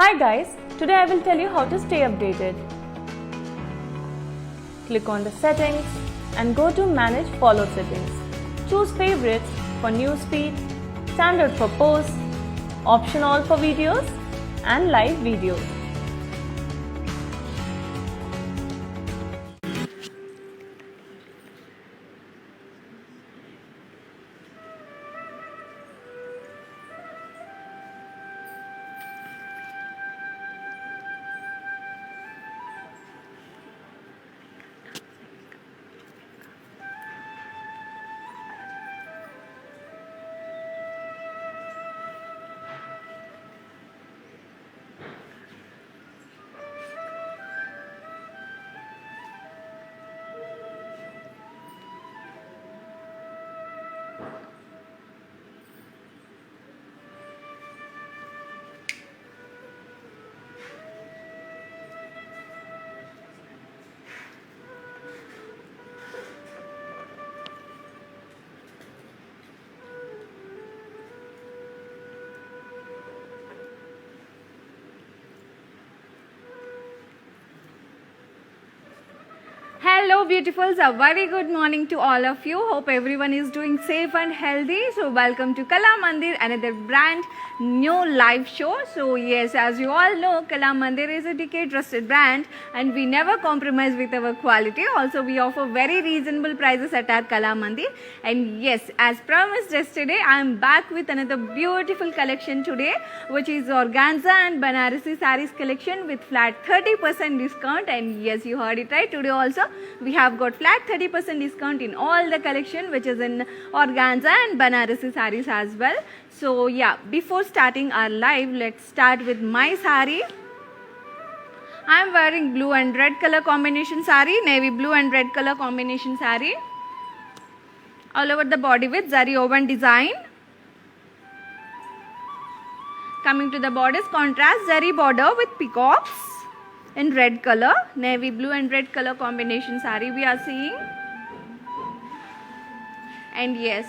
Hi guys, today I will tell you how to stay updated. Click on the settings and go to manage follow settings. Choose favorites for newsfeed, standard for posts, option all for videos and live videos. Hello beautifuls, a very good morning to all of you. Hope everyone is doing safe and healthy. So welcome to Kala Mandir, another brand new live show. So yes, as you all know, Kala Mandir is a decade trusted brand and we never compromise with our quality. Also we offer very reasonable prices at our Kala Mandir. And yes, as promised yesterday, I am back with another beautiful collection today, which is organza and Banarasi sarees collection with flat 30% discount. And yes, you heard it right, today also we have got flat 30% discount in all the collection, which is in organza and Banarasi sarees as well. So yeah, before starting our live, let's start with my saree. I am wearing blue and red color combination saree, navy blue and red color combination saree. All over the body with zari woven design. Coming to the borders, contrast zari border with peacocks in red color, navy blue and red color combination saree we are seeing. And yes,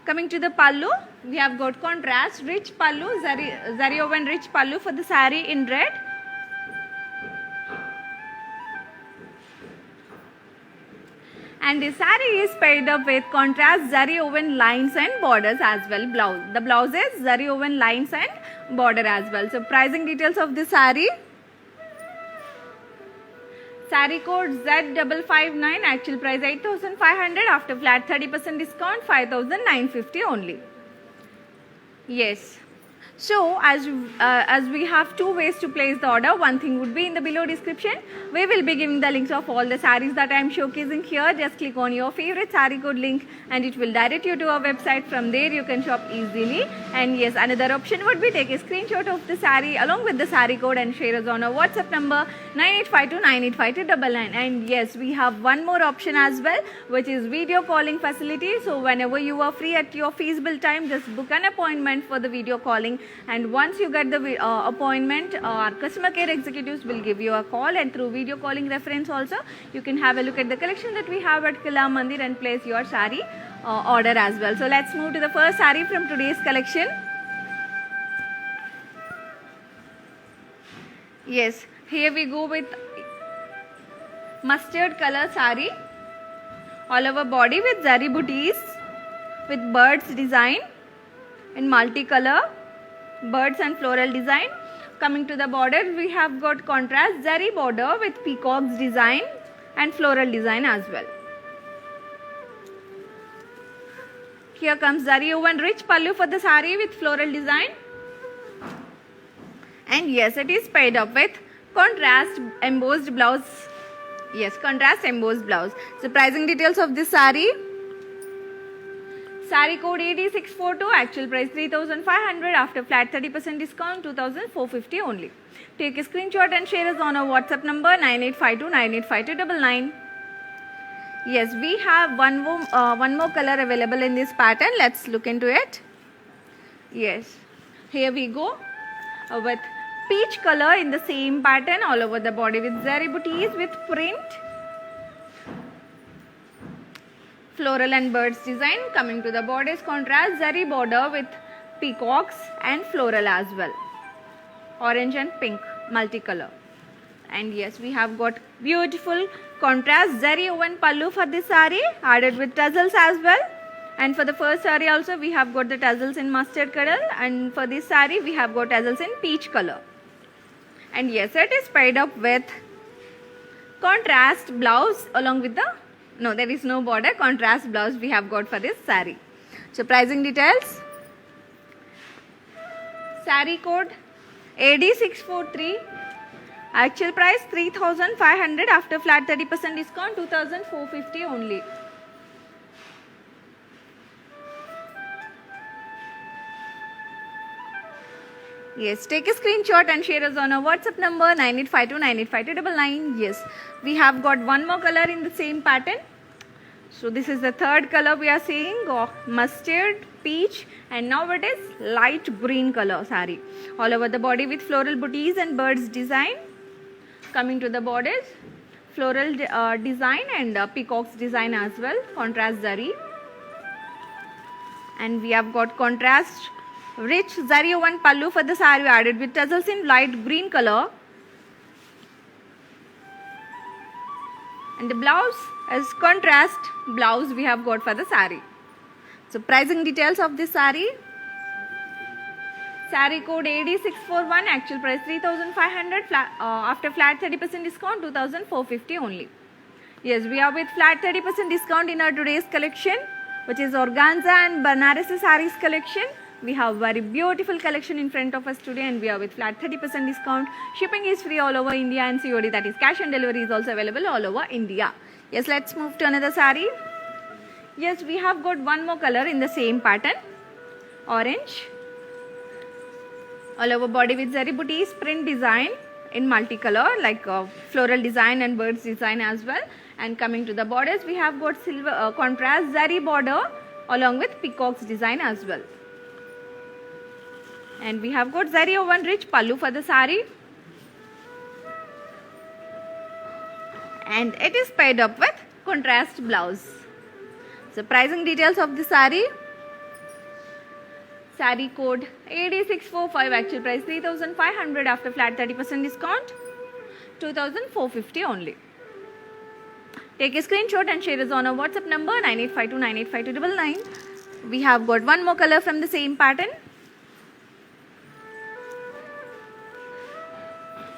coming to the pallu, we have got contrast rich pallu, zari woven rich pallu for the saree in red. And the saree is paired up with contrast zari woven lines and borders as well. The blouse is zari woven lines and border as well. So pricing details of the saree. Saree code Z559, actual price 8,500, after flat 30% discount 5,950 only. Yes. So as we have two ways to place the order, one thing would be in the below description. We will be giving the links of all the sarees that I am showcasing here. Just click on your favorite saree code link and it will direct you to our website. From there you can shop easily. And yes, another option would be take a screenshot of the saree along with the saree code and share us on our WhatsApp number 9852985299. And yes, we have one more option as well, which is video calling facility. So whenever you are free at your feasible time, just book an appointment for the video calling. And once you get the appointment, our customer care executives will give you a call, and through video calling reference also, you can have a look at the collection that we have at Kala Mandir and place your saree order as well. So let's move to the first saree from today's collection. Yes, here we go with mustard color saree, all over body with zari booties with birds design in multicolor. Birds and floral design. Coming to the border, we have got contrast zari border with peacocks design and floral design as well. Here comes zari woven rich pallu for the saree with floral design. And yes, it is paired up with contrast embossed blouse. Yes, contrast embossed blouse. So pricing details of this saree. Saree code AD642, actual price 3,500, after flat 30% discount 2,450 only. Take a screenshot and share us on our WhatsApp number 9852985299. Yes, we have one more color available in this pattern. Let's look into it. Yes, here we go with peach color in the same pattern all over the body with zari booties with print. Floral and birds design. Coming to the borders, contrast zari border with peacocks and floral as well. orange and pink multicolor. And yes, we have got beautiful contrast zari woven pallu for this saree, added with tassels as well. And for the first saree also we have got the tassels in mustard color, and for this saree we have got tassels in peach color. And yes, it is paired up with contrast blouse along with the, no, there is no border, contrast blouse we have got for this saree. So pricing details, saree code AD643, actual price 3,500, after flat 30% discount 2,450 only. Yes, take a screenshot and share us on our WhatsApp number 9852985299. Yes, we have got one more color in the same pattern. So this is the third color we are seeing, mustard, peach, and now it is light green color saree. All over the body with floral booties and birds design. Coming to the borders, floral design and peacocks design as well, contrast zari. And we have got contrast rich zari woven pallu for the saree, added with tassels in light green color. And the blouse is contrast blouse we have got for the saree. So pricing details of this saree, saree code AD641, actual price 3,500, after flat 30% discount 2,450 only. Yes, we are with flat 30% discount in our today's collection, which is organza and Banarasi sarees collection. We have very beautiful collection in front of us today, and we are with flat 30% discount. Shipping is free all over India, and COD, that is cash on delivery, is also available all over India. Yes, let's move to another saree. Yes, we have got one more color in the same pattern, orange. All over body with zari booties, print design in multicolor, like floral design and birds design as well. And coming to the borders, we have got silver contrast zari border along with peacocks design as well. And we have got zari woven rich pallu for the saree, and it is paired up with contrast blouse. So pricing details of the saree, saree code AD645, actual price 3,500, after flat 30% discount 2,450 only. Take a screenshot and share us on our WhatsApp number 9852985299. We have got one more color from the same pattern,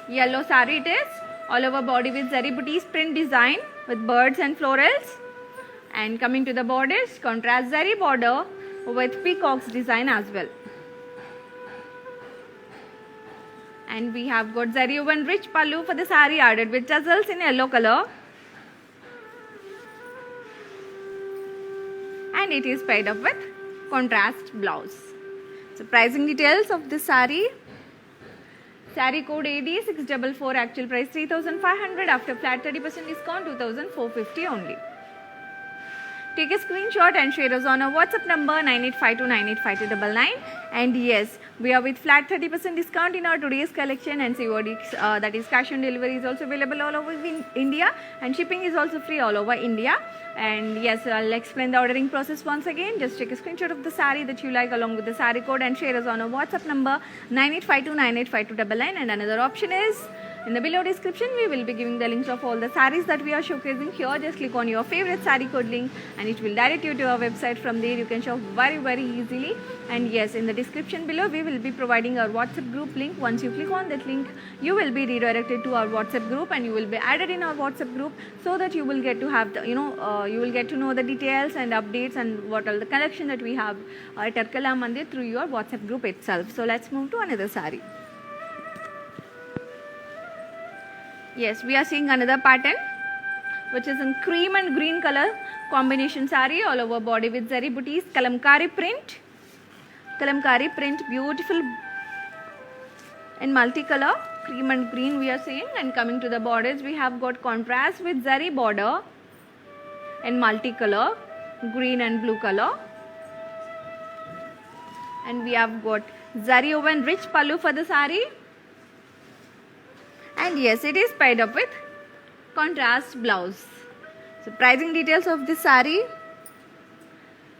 yellow saree it is, all over body with zari booties print design with birds and florals. And coming to the borders, contrast zari border with peacocks design as well. And we have got zari woven rich pallu for the saree, added with tassels in yellow color. And it is paired up with contrast blouse. So pricing details of this saree, saree code AD644, actual price 3,500, after flat 30% discount 2,450 only. Take a screenshot and share us on our WhatsApp number 9852985299. And yes, we are with flat 30% discount in our today's collection, and COD, that is cash on delivery, is also available all over India, and shipping is also free all over India. And yes, I'll explain the ordering process once again. Just take a screenshot of the saree that you like along with the saree code and share us on our WhatsApp number 9852985299. And another option is, in the below description, we will be giving the links of all the sarees that we are showcasing here. Just click on your favorite saree code link and it will direct you to our website. From there you can shop very easily. And yes, in the description below we will be providing our WhatsApp group link. Once you click on that link, you will be redirected to our WhatsApp group, and you will be added in our WhatsApp group, so that you will get to have the, you will get to know the details and updates and what all the collection that we have at Arkala Mandir through your WhatsApp group itself. So let's move to another saree. Yes, we are seeing another pattern, which is in cream and green color combination saree, all over body with zari booties, kalamkari print, beautiful in multicolor, cream and green we are seeing. And coming to the borders, we have got contrast with zari border in multicolor, green and blue color. And we have got zari woven rich pallu for the saree. And yes, it is paired up with contrast blouse. So pricing details of this saree,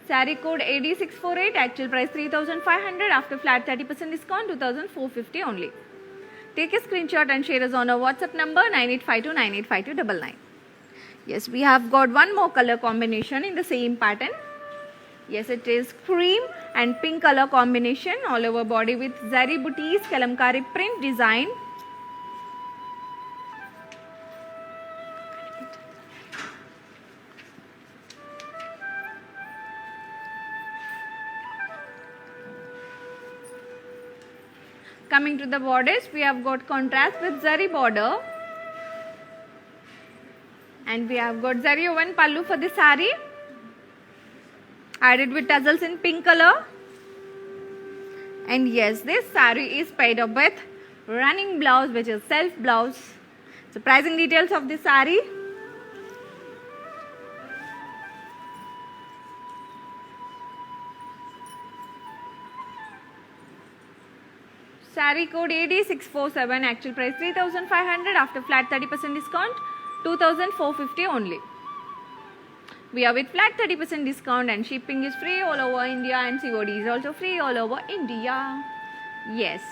saree code AD648, actual price 3,500, after flat 30% discount 2,450 only. Take a screenshot and share us on our WhatsApp number 9852985299. Yes, we have got one more color combination in the same pattern. Yes, it is cream and pink color combination all over body with zari booties, kalamkari print design. Coming to the borders, we have got contrast with zari border. And we have got zari woven pallu for the saree. Added with tassels in pink color. And yes, this saree is paired up with running blouse, which is self blouse. So pricing details of this saree. Saree code AD647, actual price 3,500, after flat 30% discount 2,450 only. We are with flat 30% discount and shipping is free all over India and COD is also free all over India. Yes.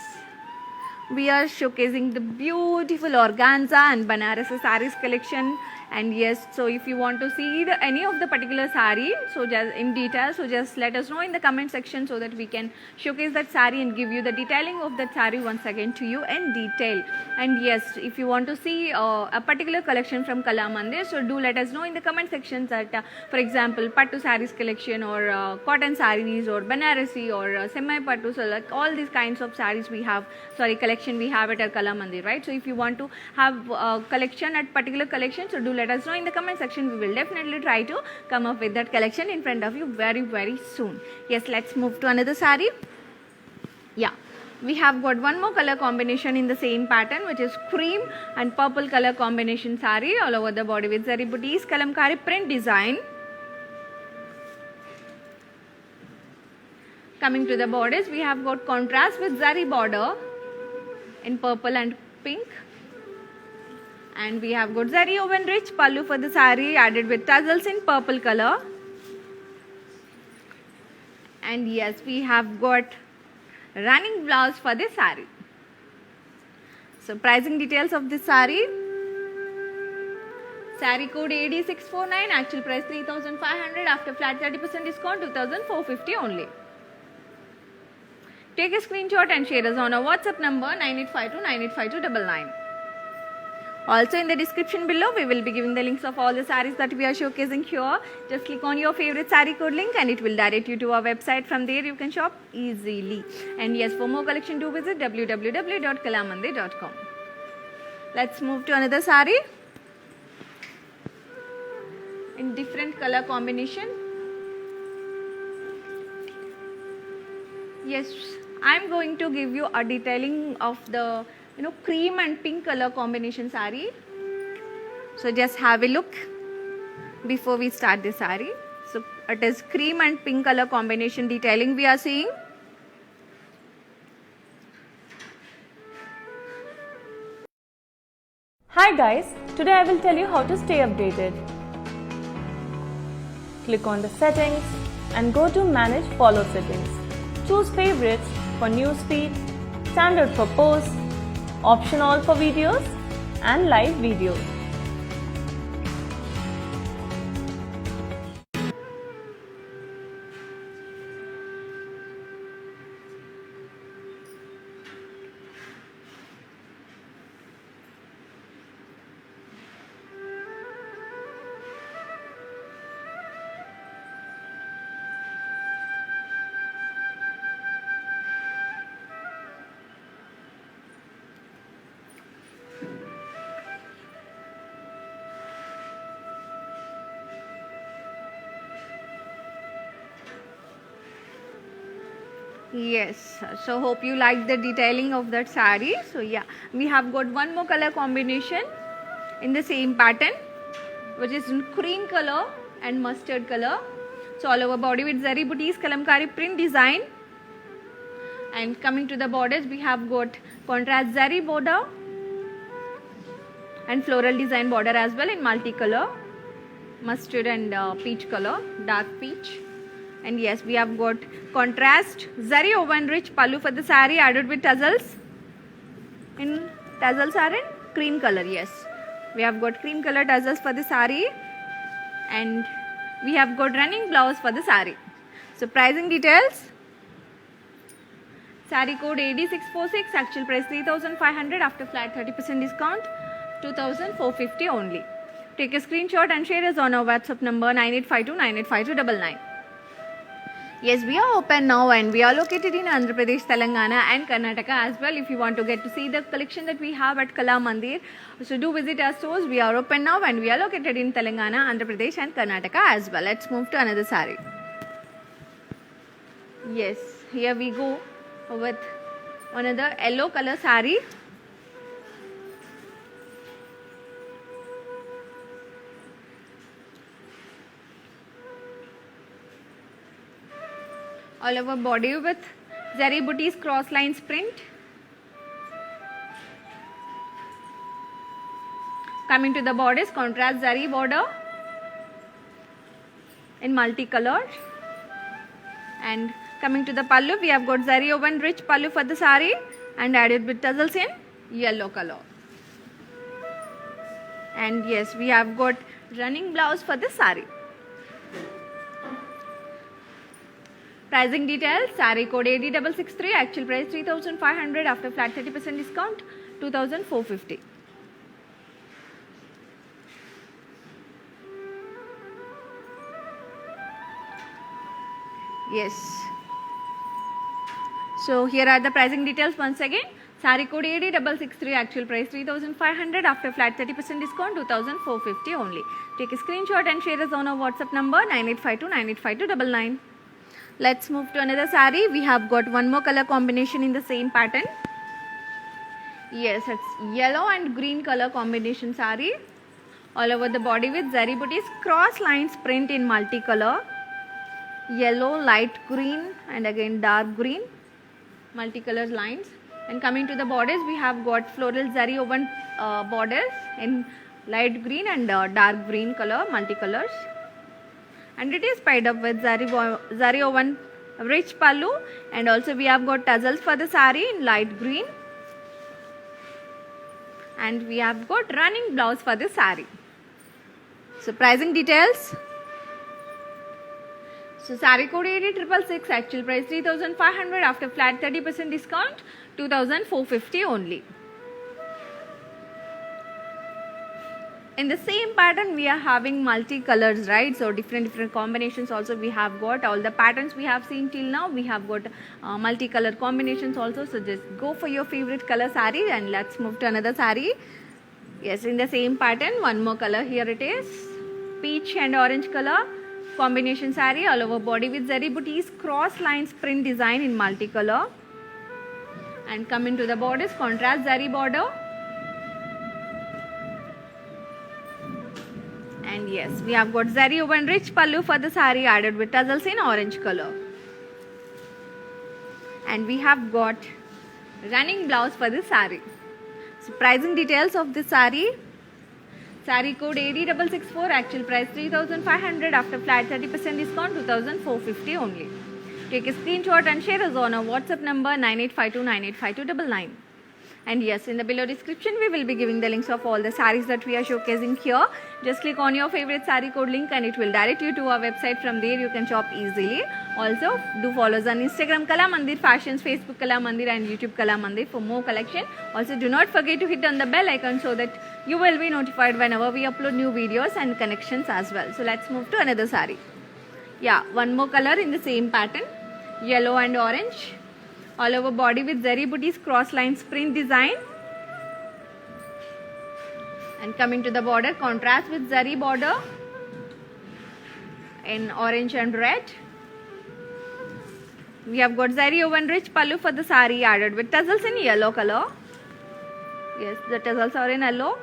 We are showcasing the beautiful organza and Banarasi sarees collection. And yes, so if you want to see any of the particular saree, so just in detail, so just let us know in the comment section so that we can showcase that saree and give you the detailing of that saree once again to you in detail. And yes, if you want to see a particular collection from Kalamandir, so do let us know in the comment section that, for example, Pattu sarees collection or cotton sarees or Banarasi or semi Pattu, so like all these kinds of sarees we have, collection we have at our Kalamandir, right? So if you want to have a collection at particular collection, so do let us know in the comment section. We will definitely try to come up with that collection in front of you very soon. Yes, let's move to another saree. Yeah, we have got one more color combination in the same pattern, which is cream and purple color combination saree all over the body with zari booties, kalamkari print design. Coming to the borders, we have got contrast with zari border in purple and pink. And we have got zari woven rich pallu for the saree, added with tassels in purple color. And yes, we have got running blouse for the saree. So pricing details of this saree. Saree code AD649, actual price 3,500, after flat 30% discount 2,450 only. Take a screenshot and share us on our WhatsApp number 9852985299. Also in the description below, we will be giving the links of all the sarees that we are showcasing here. Just click on your favorite saree code link and it will direct you to our website. From there you can shop easily. And yes, for more collection do visit www.kalamandir.com. Let's move to another saree in different color combination. Yes, I am going to give you a detailing of the cream and pink color combination saree. So just have a look before we start the saree. So it is cream and pink color combination detailing we are seeing. Hi guys, today I will tell you how to stay updated. Click on the settings and go to manage follow settings. Choose favorites for newsfeed, standard for posts, option all for videos and live videos. Yes, so hope you like the detailing of that saree. So yeah, we have got one more color combination in the same pattern, which is in cream color and mustard color. So all over body with zari booties, kalamkari print design. And coming to the borders, we have got contrast zari border and floral design border as well in multicolor, mustard and peach color, dark peach. And yes, we have got contrast zari woven rich pallu for the saree, added with tassels. in tassels are in cream color. Yes, we have got cream color tassels for the saree, and we have got running blouse for the saree. So pricing details. Saree code AD646, actual price 3,500, after flat 30% discount 2,450 only. Take a screenshot and share us on our WhatsApp number 9852985299. Yes, we are open now and we are located in Andhra Pradesh, Telangana and Karnataka as well. If you want to get to see the collection that we have at Kala Mandir, so do visit our stores. We are open now and we are located in Telangana, Andhra Pradesh and Karnataka as well. Let's move to another saree. Yes, here we go with another yellow color saree. All over body with zari booties cross lines print. Coming to the borders, contrast zari border in multicolor. And coming to the pallu, we have got zari woven rich pallu for the saree and added with tassels in yellow color. And yes, we have got running blouse for the saree. Pricing details, saree code AD663, actual price 3,500, after flat 30% discount 2,450. Yes. So here are the pricing details once again. Saree code AD663, actual price 3,500, after flat 30% discount 2,450 only. Take a screenshot and share us on our WhatsApp number 9852985299. Let's move to another saree. We have got one more color combination in the same pattern. Yes, it's yellow and green color combination saree. All over the body with zari booties, cross lines print in multicolor. Yellow, light green and again dark green. Multicolored lines. And coming to the borders, we have got floral zari woven borders in light green and dark green color, multicolors. And it is paired up with zari woven rich pallu, and also we have got tassels for the saree in light green, and we have got running blouse for the saree. So pricing details. So saree code AD666, actual price 3,500, after flat 30% discount 2,450 only. In the same pattern we are having multi-colors, right? So different combinations also we have got. All the patterns we have seen till now, we have got multi-color combinations also. So just go for your favorite color saree and let's move to another saree. Yes, in the same pattern, one more color. Here it is, peach and orange color combination saree, all over body with zari booties, cross lines print design in multicolor. And come into the borders, contrast zari border. And yes, we have got zari woven rich pallu for the saree added with tassels in orange color. And we have got running blouse for the saree. So pricing details of the saree. Saree code AD664, actual price 3,500, after flat 30% discount 2,450 only. Take a screenshot and share us on our WhatsApp number 9852985299. And yes, in the below description we will be giving the links of all the sarees that we are showcasing here. Just click on your favorite saree code link and it will direct you to our website. From there you can shop easily. Also do follow us on Instagram Kala Mandir Fashions, Facebook Kala Mandir and YouTube Kala Mandir for more collection. Also do not forget to hit on the bell icon so that you will be notified whenever we upload new videos and connections as well. So let's move to another saree. Yeah, one more color in the same pattern, yellow and orange. All over body with zari booties, cross lines print design. And coming to the border, contrast with zari border in orange and red. We have got zari woven rich pallu for the saree added with tassels in yellow color. Yes, the tassels are in yellow.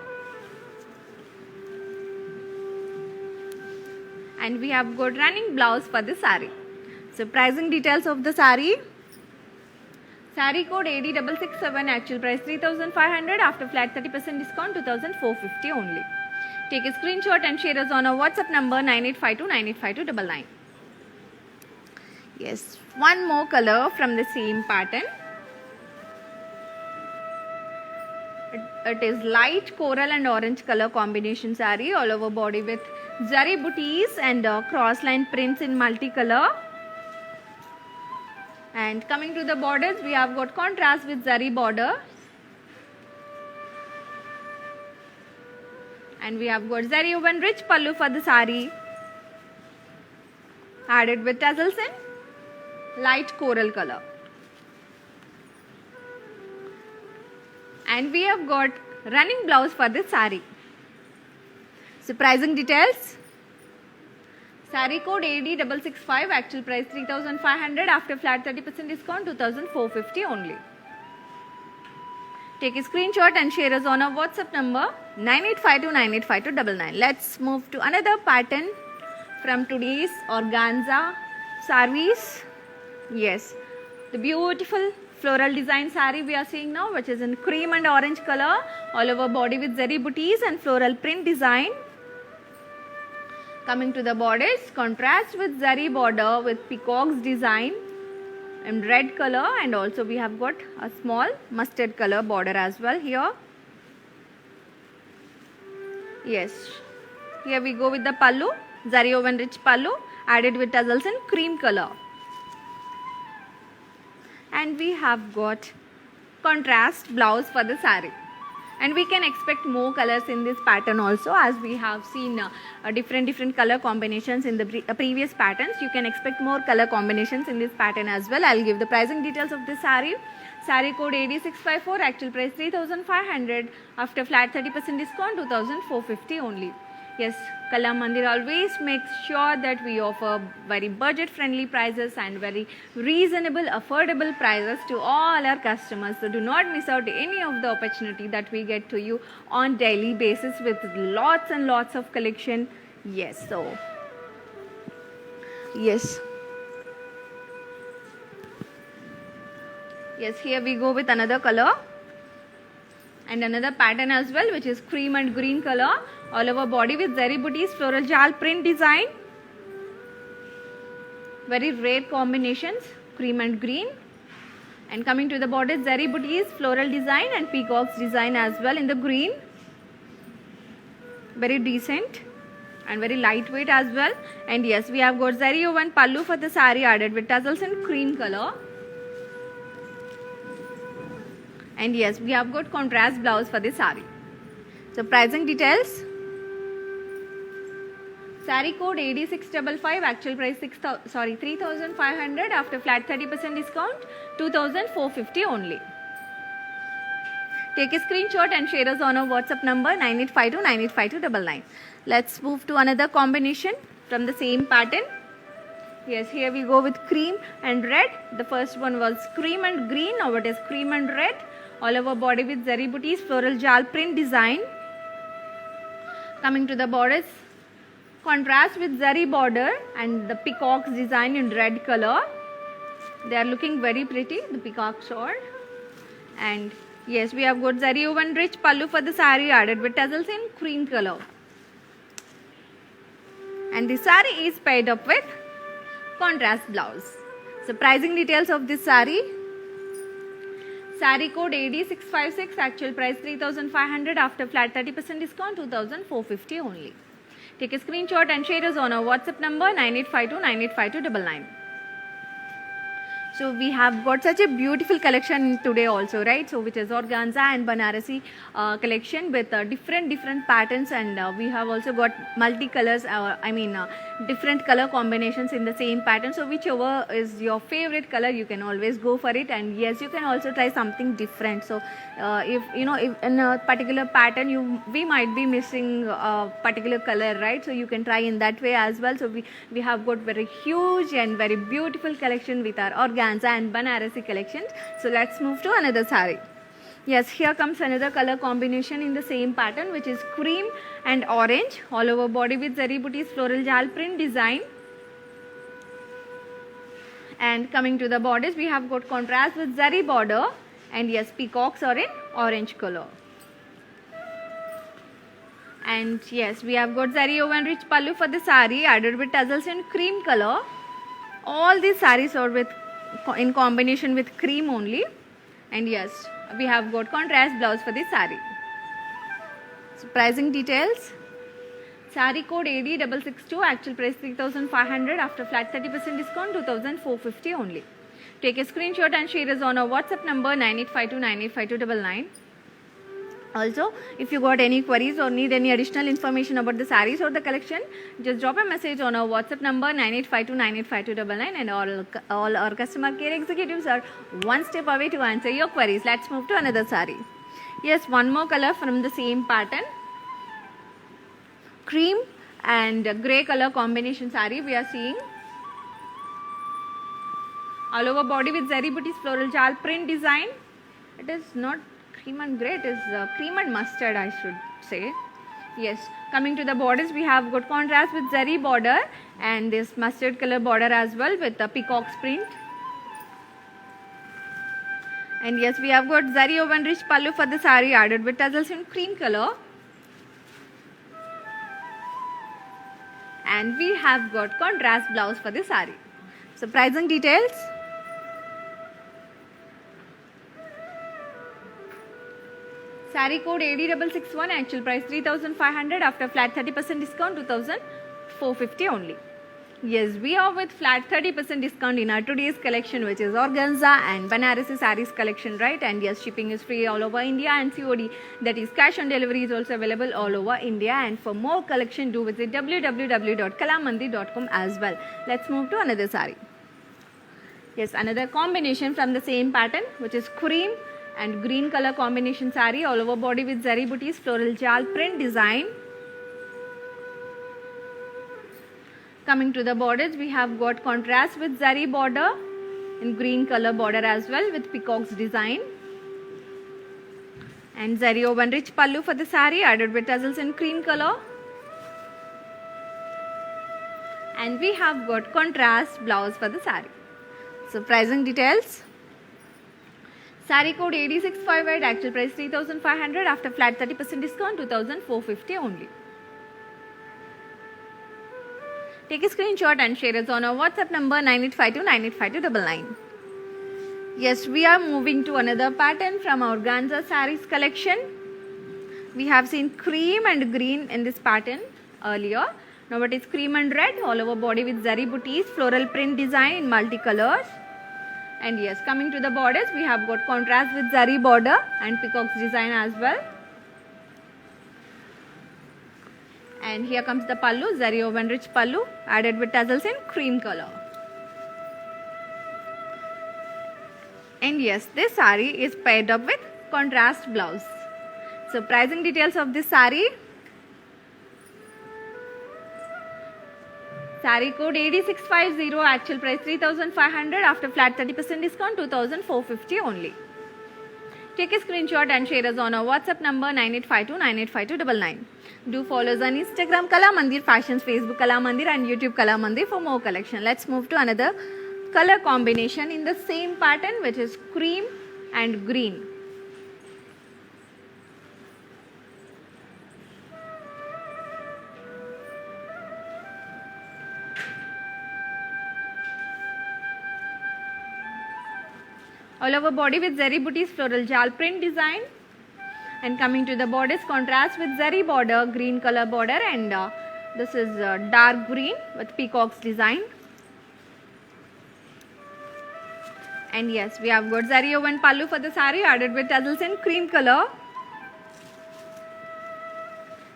And we have got running blouse for the saree. So pricing details of the saree. Saree code AD667, actual price 3,500, after flat 30% discount 2,450 only. Take a screenshot and share us on our WhatsApp number 9852985299. Yes, one more color from the same pattern. it is light coral and orange color combination saree, all over body with zari booties and cross line prints in multicolor. And coming to the borders, we have got contrast with zari border. And we have got zari woven rich pallu for the saree, added with tassels in light coral color. And we have got running blouse for this saree. So pricing details. Saree code AD665, actual price 3,500, after flat 30% discount 2,450 only. Take a screenshot and share us on our WhatsApp number 9852985299. Let's move to another pattern from today's organza sarees. Yes, the beautiful floral design saree we are seeing now, which is in cream and orange color, all over body with zari booties and floral print design. Coming to the borders, contrast with zari border with peacocks design in red color, and also we have got a small mustard color border as well here. Yes, here we go with the pallu, zari woven rich pallu, added with tassels in cream color. And we have got contrast blouse for the saree. And we can expect more colors in this pattern also, as we have seen different color combinations in the previous patterns. You can expect more color combinations in this pattern as well. I'll give the pricing details of this saree. Saree code AD654, actual price 3,500, after flat 30% discount 2,450 only. Yes, Kala Mandir always makes sure that we offer very budget friendly prices and very reasonable, affordable prices to all our customers. So do not miss out any of the opportunity that we get to you on daily basis with lots and lots of collection. Yes, so yes. Yes, here we go with another color and another pattern as well, which is cream and green color, all over body with zari booties, floral jal print design. Very rare combinations, cream and green. And coming to the border, zari booties, floral design and peacocks design as well in the green. Very decent and very lightweight as well. And yes, we have got zari woven pallu for the saree, added with tassels in cream color. And yes, we have got contrast blouse for the saree. So pricing details. Saree code AD655, actual price 3,500, after flat 30% discount 2,450 only. Take a screenshot and share us on our WhatsApp number 9852985299. Let's move to another combination from the same pattern. Yes, here we go with cream and red. The first one was cream and green, now it is cream and red, all over body with zari booties, floral jal print design. Coming to the borders, contrast with zari border and the peacocks design in red color. They are looking very pretty, the peacock sword. And yes, we have got zari woven rich pallu for the saree, added with tassels in cream color. And the saree is paired up with contrast blouse. So pricing details of this saree. Saree code AD656, actual price 3,500, after flat 30% discount 2,450 only. Take a screenshot and share us on our WhatsApp number 9852985299. So we have got such a beautiful collection today also, right? So which is organza and Banarasi collection with different patterns, and we have also got multicolors, different color combinations in the same pattern. So whichever is your favorite color, you can always go for it. And yes, you can also try something different. So if in a particular pattern we might be missing a particular color, right? So you can try in that way as well. So we have got very huge and very beautiful collection with our organza and Banarasi collections. So let's move to another saree. Yes, here comes another color combination in the same pattern, which is cream and orange, all over body with zari booties, floral jal print design. And coming to the borders, we have got contrast with zari border, and yes, peacocks are in orange color. And yes, we have got zari woven rich pallu for the saree, added with tassels in cream color. All these sarees are in combination with cream only. And yes, we have got contrast blouse for the saree. So pricing details. Saree code AD662, actual price 3,500, after flat 30% discount 2,450 only. Take a screenshot and share us on our WhatsApp number 9852985299. Also, if you got any queries or need any additional information about the sarees or the collection, just drop a message on our WhatsApp number 9852985299, and all our customer care executives are one step away to answer your queries. Let's move to another saree. Yes, one more color from the same pattern. Cream and grey color combination saree we are seeing. All over body with zari booties, floral jal print design. It is not cream and grey, it is cream and mustard, I should say. Yes, coming to the borders, we have good contrast with zari border and this mustard color border as well with the peacock's print. And yes, we have got zari woven rich pallu for the saree added with tassels in cream color. And we have got contrast blouse for the saree. So pricing details. Saree code AD661, actual price 3,500, after flat 30% discount 2,450 only. Yes, we are with flat 30% discount in our today's collection, which is organza and Banarasi sarees collection, right? And yes, shipping is free all over India, and COD, that is cash on delivery, is also available all over India. And for more collection, do visit www.kalamandi.com as well. Let's move to another saree. Yes, another combination from the same pattern, which is cream and green color combination saree, all over body with zari booties, floral jal print design. Coming to the borders, we have got contrast with zari border in green color border as well with peacock's design. And zari woven rich pallu for the saree added with tassels in cream color. And we have got contrast blouse for the saree. So pricing details. Saree code AD658, actual price 3,500, after flat 30% discount 2,450 only. Take a screenshot and share us on our WhatsApp number 9852985299. Yes, we are moving to another pattern from our organza sarees collection. We have seen cream and green in this pattern earlier. Now it is cream and red, all over body with zari booties, floral print design in multicolors. And yes, coming to the borders, we have got contrast with zari border and peacock's design as well. And here comes the pallu, zari woven rich pallu added with tassels in cream color. And yes, this saree is paired up with contrast blouse. So pricing details of this saree. Saree code AD650, actual price 3,500, after flat 30% discount 2,450 only. Take a screenshot and share us on our WhatsApp number 9852985299. Do follow us on Instagram Kala Mandir Fashions, Facebook Kala Mandir, and YouTube Kala Mandir for more collection. Let's move to another color combination in the same pattern, which is cream and green. All over body with zari booties, floral jal print design. And coming to the borders, contrast with zari border, green color border, and this is dark green with peacock's design. And yes, we have got zari woven pallu for the saree added with tassels in cream color.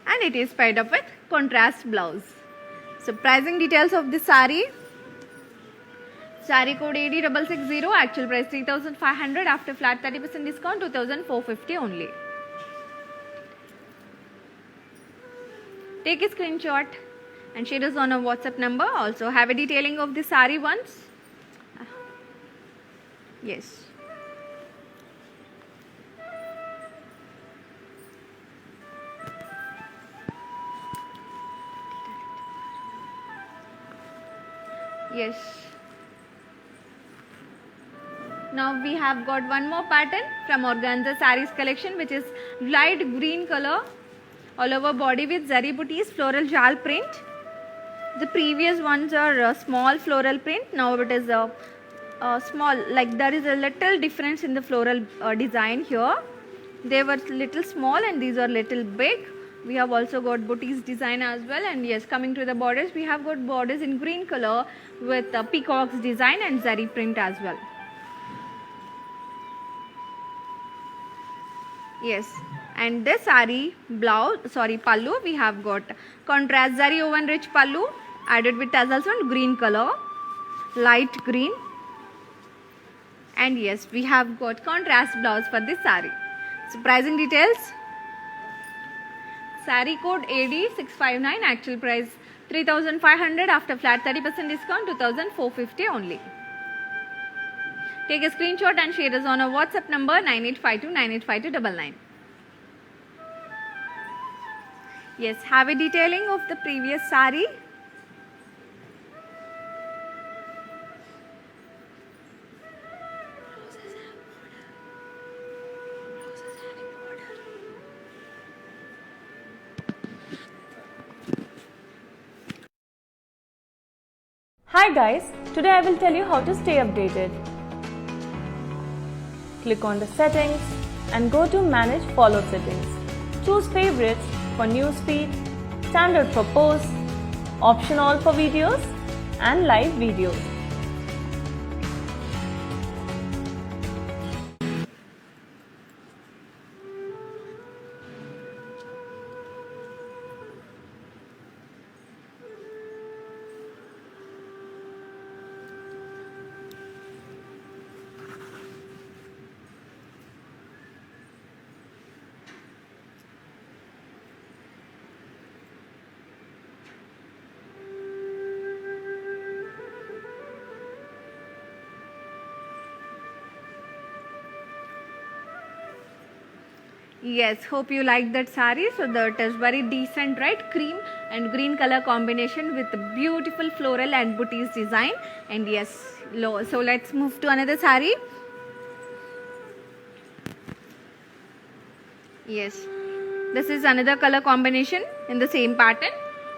And it is paired up with contrast blouse. So pricing details of this saree. Saree code AD660, actual price 3,500, after flat 30% discount 2,450 only. Take a screenshot and share us on our WhatsApp number. Also have a detailing of the saree once. Yes. Yes. Now we have got one more pattern from organza sarees collection, which is light green color, all over body with zari booties, floral jal print. The previous ones are small floral print. Now it is a small, like there is a little difference in the floral design here. They were little small and these are little big. We have also got booties design as well. And yes, coming to the borders, we have got borders in green color with peacocks design and zari print as well. Yes, and this sari pallu, we have got contrast zari woven rich pallu added with tassels on green color, light green. And yes, we have got contrast blouse for this sari. So pricing details. Sari code AD659, actual price 3,500, after flat 30% discount 2,450 only. Take a screenshot and share us on our WhatsApp number 9852985299. Yes, have a detailing of the previous sari. Hi guys, today I will tell you how to stay updated. Click on the settings and go to manage follow settings. Choose favorites for newsfeed, standard for posts, option all for videos and live videos. Yes, hope you like that sari. So that is very decent, right? Cream and green color combination with beautiful floral and booties design. And yes, so let's move to another sari. Yes, this is another color combination in the same pattern,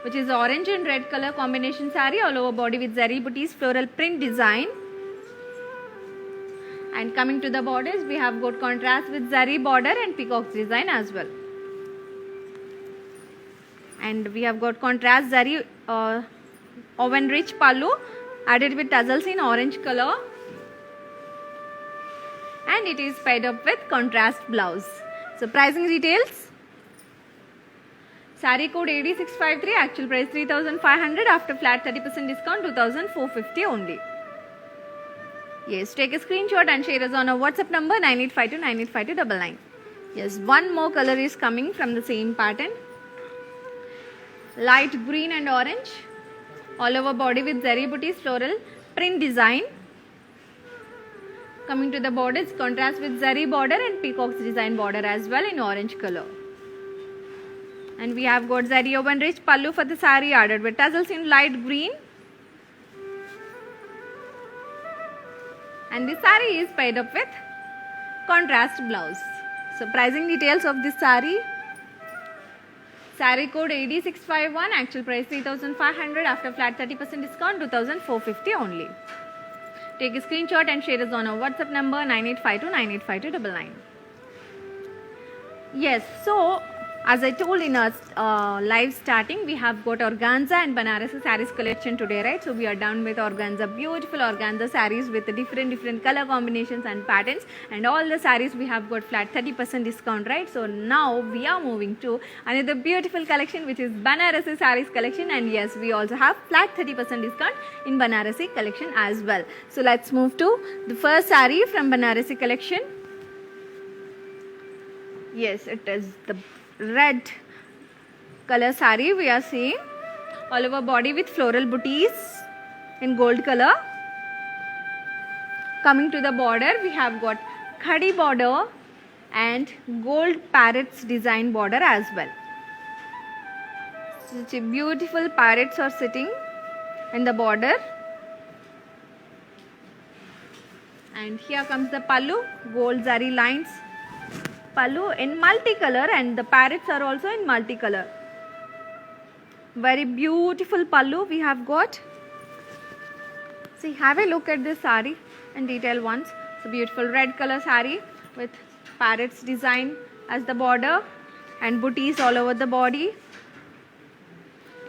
which is orange and red color combination sari, all over body with zari booties floral print design. And coming to the borders, we have got contrast with zari border and peacocks design as well. And we have got contrast zari oven rich pallu added with tassels in orange color. And it is paired up with contrast blouse. So pricing details. Sari code AD653, actual price 3,500, after flat 30% discount 2,450 only. Yes, take a screenshot and share us on our WhatsApp number 9852985299. Yes, one more color is coming from the same pattern. Light green and orange, all over body with zari booties floral print design. Coming to the borders, contrast with zari border and peacocks design border as well in orange color. And we have got zari woven rich pallu for the sari added with tassels in light green. And this sari is paired up with contrast blouse. So pricing details of this sari. Sari code AD651, actual price 3,500, after flat 30% discount 2,450 only. Take a screenshot and share us on our WhatsApp number 9852985299. Yes, so as I told in our live starting, we have got organza and Banarasi sarees collection today, right? So we are done with organza, beautiful organza sarees with different color combinations and patterns, and all the sarees we have got flat 30% discount, right? So now we are moving to another beautiful collection, which is Banarasi sarees collection, and yes, we also have flat 30% discount in Banarasi collection as well. So let's move to the first saree from Banarasi collection. Yes, it is the red color sari we are seeing, all over body with floral booties in gold color. Coming to the border, we have got khadi border and gold parrots design border as well. Such a beautiful parrots are sitting in the border. And here comes the pallu, gold zari lines pallu in multicolor, and the parrots are also in multicolor. Very beautiful pallu we have got. See, have a look at this sari in detail once. It's a beautiful red color sari with parrots design as the border. and booties all over the body.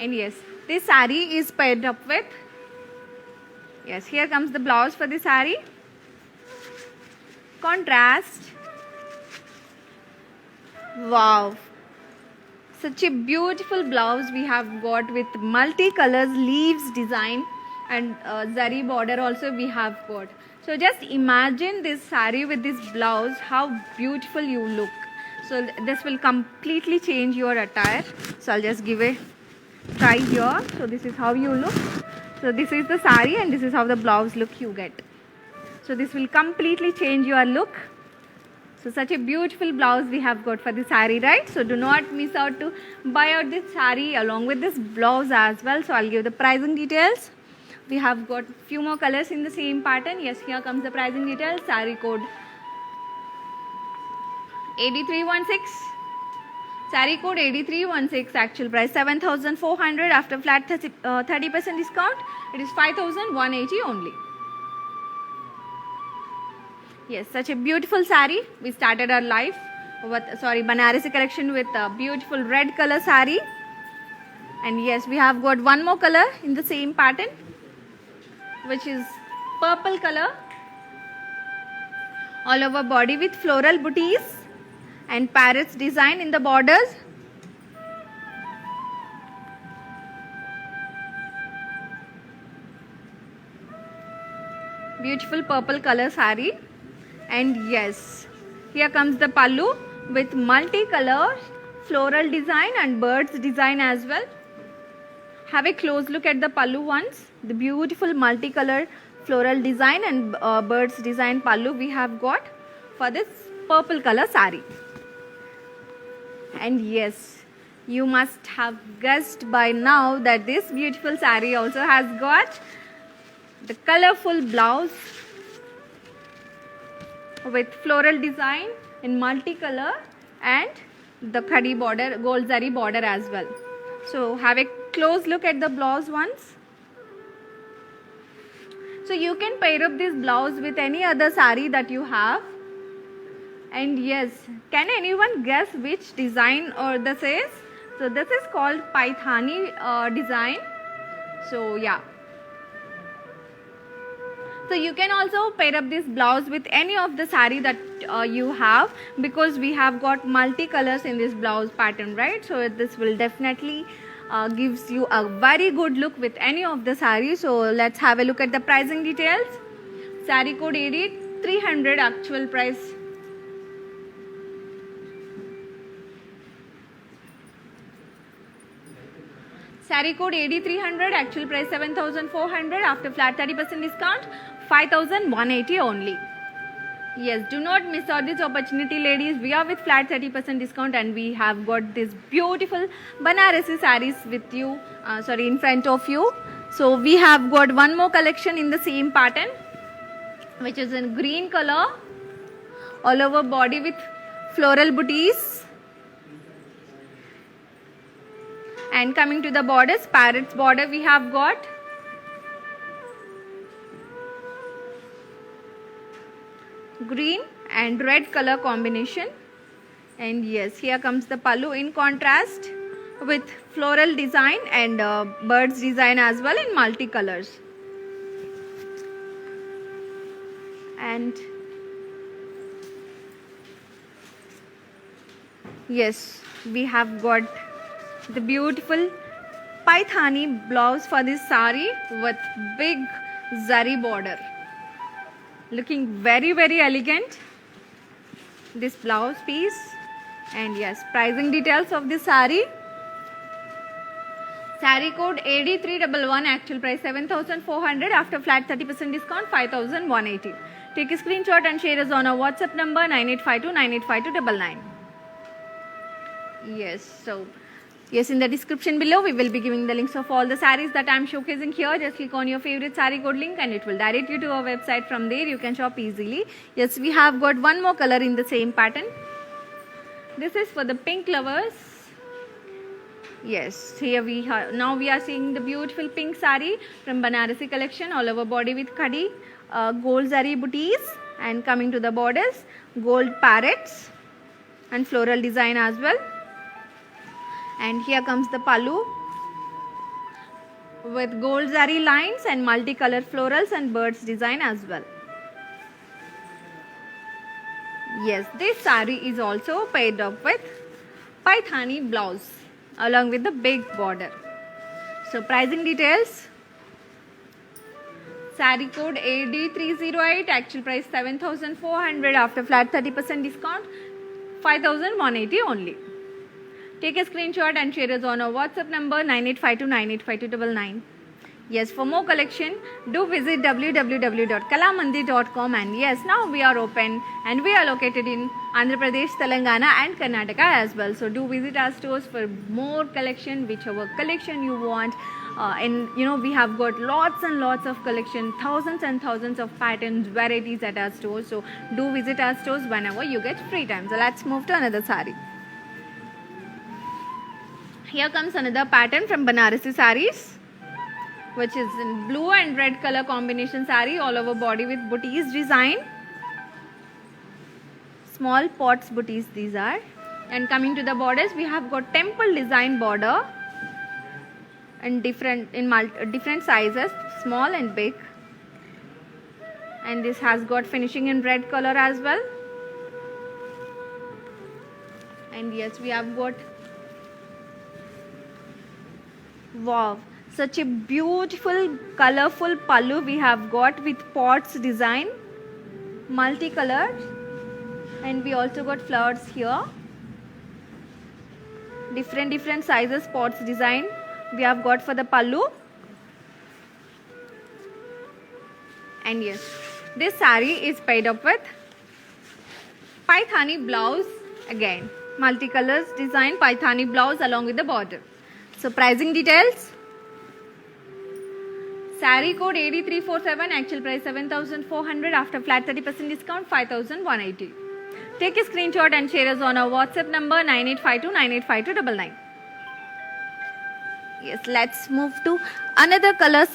And yes, this saree is paired up with, yes, here comes the blouse for the saree. Contrast. Wow, such a beautiful blouse we have got with multicolors, leaves design, and zari border also we have got. So just imagine this saree with this blouse, how beautiful you look. So this will completely change your attire. So I'll just give a try here. So this is how you look. So this is the saree and this is how the blouse look you get. So this will completely change your look. So such a beautiful blouse we have got for the saree, right? So do not miss out to buy out this saree along with this blouse as well. So I'll give the pricing details. We have got few more colors in the same pattern. Yes, here comes the pricing details. Saree code 8316. Saree code 8316. Actual price 7,400. After flat 30% discount, it is 5,180 only. Yes, such a beautiful saree. We started our life with, Banarasi collection with a beautiful red color saree. And yes, we have got one more color in the same pattern, which is purple color. All over body with floral booties and parrots design in the borders. Beautiful purple color saree. And yes, here comes the pallu with multicolor floral design and birds design as well. Have a close look at the pallu once. The beautiful multicolor floral design and birds design pallu we have got for this purple color saree. And yes, you must have guessed by now that this beautiful saree also has got the colorful blouse with floral design in multicolor and the khadi border, gold zari border as well. So have a close look at the blouse once. So you can pair up this blouse with any other saree that you have. And yes, can anyone guess which design or this is? So this is called Paithani design. So yeah. So you can also pair up this blouse with any of the saree that you have, because we have got multicolors in this blouse pattern, right? So this will definitely gives you a very good look with any of the saree. So let's have a look at the pricing details. Saree code 8300, actual price saree code 8300, actual price 7400. After flat 30% discount, 5180 only. Yes, do not miss out this opportunity, ladies. We are with flat 30% discount and we have got this beautiful Banarasi sarees with you, in front of you. So we have got one more collection in the same pattern, which is in green color, all over body with floral booties. And coming to the borders, parrots border we have got. Green and red color combination. And yes, here comes the pallu in contrast with floral design and birds design as well in multicolors. And yes, we have got the beautiful Paithani blouse for this saree with big zari border. Looking very, very elegant, this blouse piece. And yes, pricing details of this saree. Saree code 8311, actual price 7400. After flat 30% discount, 5180. Take a screenshot and share us on our WhatsApp number 9852 985299. Yes, so yes, in the description below we will be giving the links of all the sarees that I am showcasing here. Just click on your favorite saree code link and it will direct you to our website. From there you can shop easily. Yes, we have got one more color in the same pattern. This is for the pink lovers. Yes, here we have, now we are seeing the beautiful pink saree from Banarasi collection, all over body with khadi, gold zari booties, and coming to the borders, gold parrots and floral design as well. And here comes the pallu with gold zari lines and multicolored florals and birds design as well. Yes, this sari is also paired up with Paithani blouse along with the big border. So pricing details. Sari code AD308, actual price 7,400, after flat 30% discount 5,180 only. Take a screenshot and share us on our WhatsApp number 9852985299. Yes, for more collection, do visit www.kalamandir.com. And yes, now we are open and we are located in Andhra Pradesh, Telangana and Karnataka as well. So do visit our stores for more collection, whichever collection you want. And we have got lots and lots of collection, thousands and thousands of patterns, varieties at our stores. So do visit our stores whenever you get free time. So let's move to another sari. Here comes another pattern from Banarasi saris, which is in blue and red color combination sari, all over body with booties design. Small pots booties these are. And coming to the borders, we have got temple design border and different sizes, small and big. And this has got finishing in red color as well. And yes, we have got, wow, such a beautiful colorful pallu we have got with pots design, multicolored, and we also got flowers here, different sizes pots design we have got for the pallu. And yes, this sari is paired up with Paithani blouse, again multicolors design Paithani blouse along with the border. So pricing details. Sari code AD347, actual price 7,400, after flat 30% discount 5,180. Take a screenshot and share us on our WhatsApp number 9852985299. Yes, let's move to another color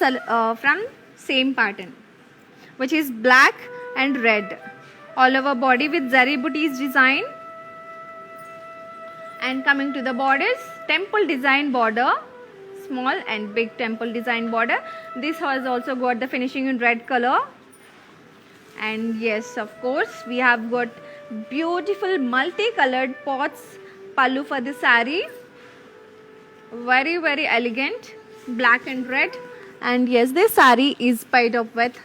from same pattern, which is black and red, all over body with zari booties design. And coming to the borders, temple design border, small and big temple design border. This has also got the finishing in red color. And yes, of course, we have got beautiful multicolored pots pallu for the sari. Very elegant, black and red. And yes, this sari is paired up with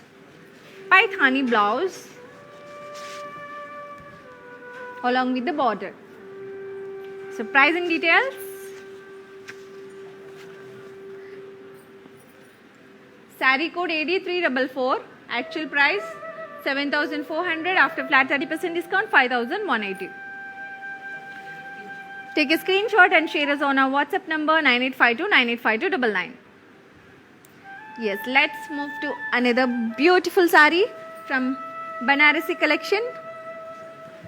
Paithani blouse along with the border. So pricing details. Sari code AD344, actual price 7,400, after flat 30% discount 5,180. Take a screenshot and share us on our WhatsApp number 9852985299. Yes, let's move to another beautiful sari from Banarasi collection,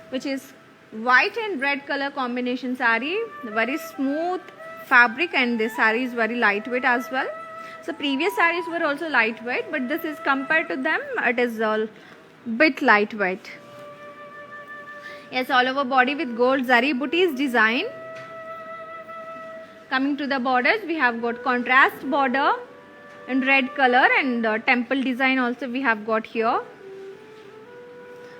which is white and red color combination sari. Very smooth fabric, and this sari is very lightweight as well. So previous saris were also lightweight, but this is, compared to them, it is a bit lightweight. Yes, all over body with gold zari booties design. Coming to the borders, we have got contrast border in red color, and temple design also we have got here.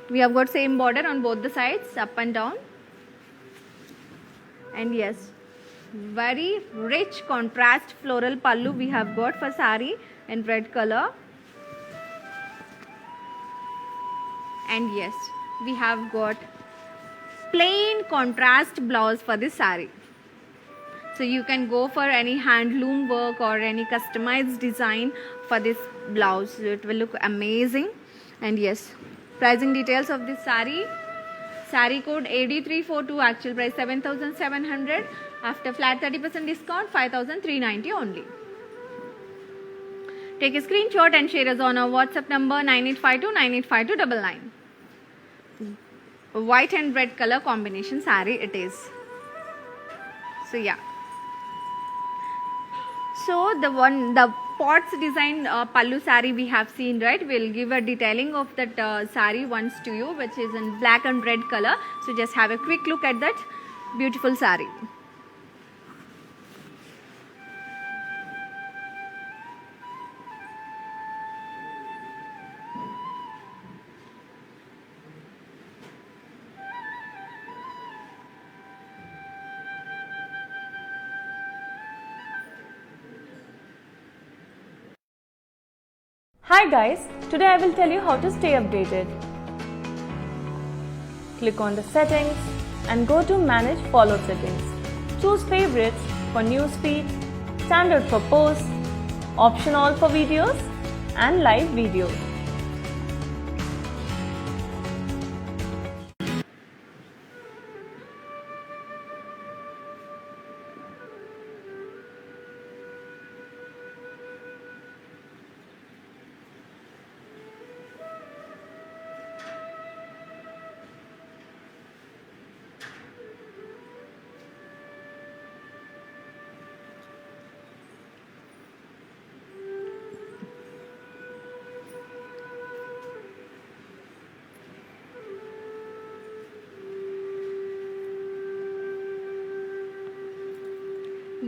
We have got same border on both the sides, up and down. And yes, very rich contrast floral pallu we have got for sari in red color. And yes, we have got plain contrast blouse for this sari. So you can go for any handloom work or any customized design for this blouse. It will look amazing. And yes, pricing details of this sari. Sari code AD342, actual price 7,700, after flat 30% discount 5,390 only. Take a screenshot and share us on our WhatsApp number 9852985299. White and red color combination sari it is. So yeah. So the pots design pallu sari we have seen, right? We'll give a detailing of that sari once to you, which is in black and red color. So just have a quick look at that beautiful sari. Hi guys, today I will tell you how to stay updated. Click on the settings and go to manage follow settings. Choose favorites for newsfeed, standard for posts, option all for videos and live videos.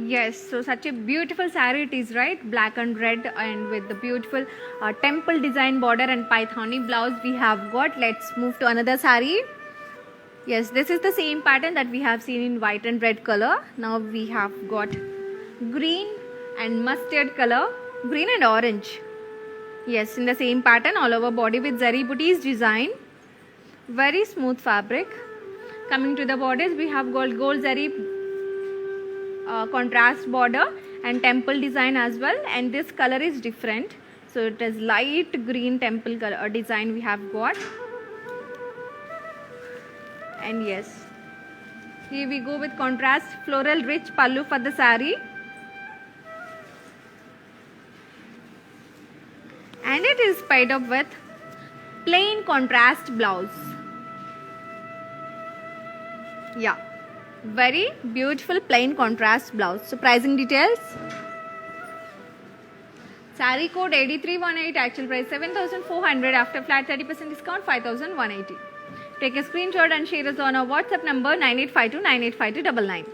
Yes, so such a beautiful saree it is, right? Black and red and with the beautiful temple design border and pythoni blouse we have got. Let's move to another saree. Yes, this is the same pattern that we have seen in white and red color. Now we have got green and mustard color, green and orange. Yes, in the same pattern all over body with zari booties design. Very smooth fabric. Coming to the borders, we have got gold zari contrast border and temple design as well, and this color is different, so it is light green temple color design we have got. And yes, here we go with contrast floral rich pallu for the saree, and it is paired up with plain contrast blouse. Yeah, very beautiful plain contrast blouse. So pricing details. Saree code 8318, actual price 7,400, after flat 30% discount 5,180. Take a screenshot and share us on our WhatsApp number 9852985299.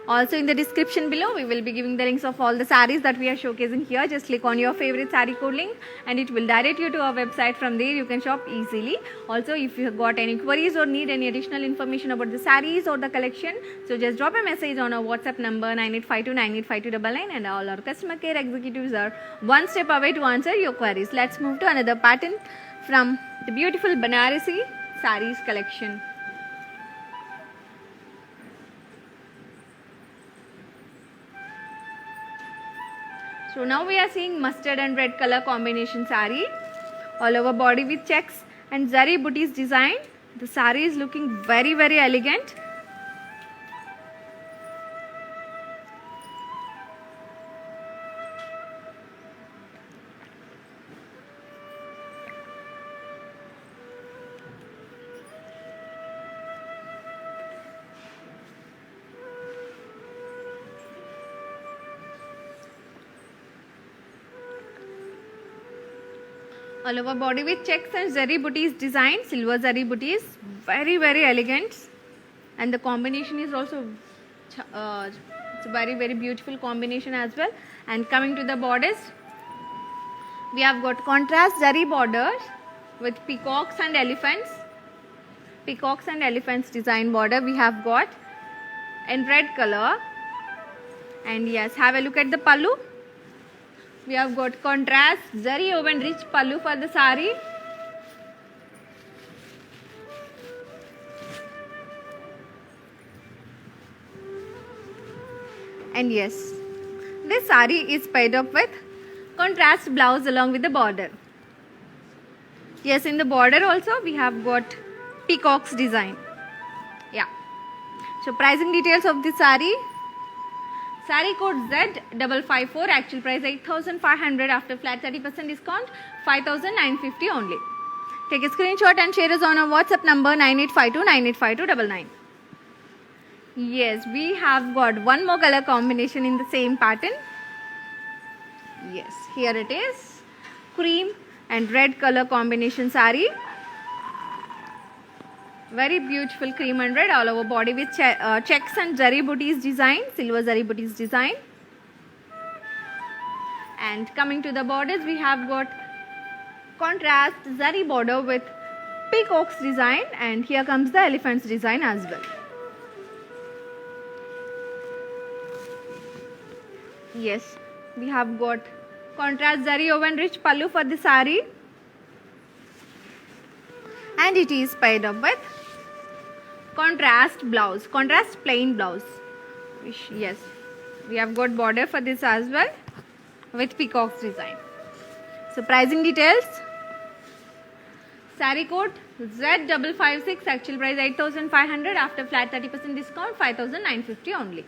Also in the description below we will be giving the links of all the sarees that we are showcasing here. Just click on your favorite saree code link and it will direct you to our website. From there you can shop easily. Also, if you have got any queries or need any additional information about the sarees or the collection, so just drop a message on our WhatsApp number 9852985299 and all our customer care executives are one step away to answer your queries. Let's move to another pattern from the beautiful Banarasi sarees collection. So now we are seeing mustard and red color combination saree, all over body with checks and zari booties design. The saree is looking very elegant. All over body with checks and zari booties design, silver zari booties, very elegant, and the combination is also it's a very beautiful combination as well. And coming to the borders, we have got contrast zari borders with peacocks and elephants design border we have got in red color. And yes, have a look at the pallu. We have got contrast zari woven rich pallu for the saree. And yes, this saree is paired up with contrast blouse along with the border. Yes, in the border also we have got peacocks design. Yeah. So pricing details of the saree. Saree code Z554, actual price 8,500, after flat 30% discount 5,950 only. Take a screenshot and share us on our WhatsApp number 9852985299. Yes, we have got one more color combination in the same pattern. Yes, here it is, cream and red color combination saree. Very beautiful cream and red all over body with checks and zari booties design, silver zari booties design. And coming to the borders, we have got contrast zari border with peacocks design, and here comes the elephants design as well. Yes, we have got Contrast zari woven rich pallu for the sari, and it is paired up with contrast blouse, contrast plain blouse. Yes, we have got border for this as well with peacocks design. So pricing details. Sari code Z556, actual price 8,500, after flat 30% discount 5,950 only.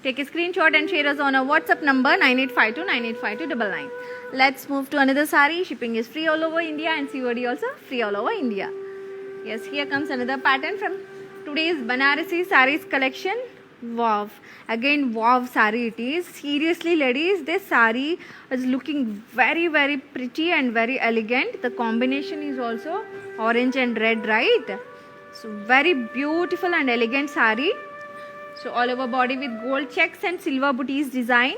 Take a screenshot and share us on our WhatsApp number 9852985299. Let's move to another sari. Shipping is free all over India and COD also free all over India. Yes, here comes another pattern from today's Banarasi sarees collection. Wow, again wow sari it is. Seriously ladies, this sari is looking very pretty and very elegant. The combination is also orange and red, right? So very beautiful and elegant sari. So all over body with gold checks and silver booties design,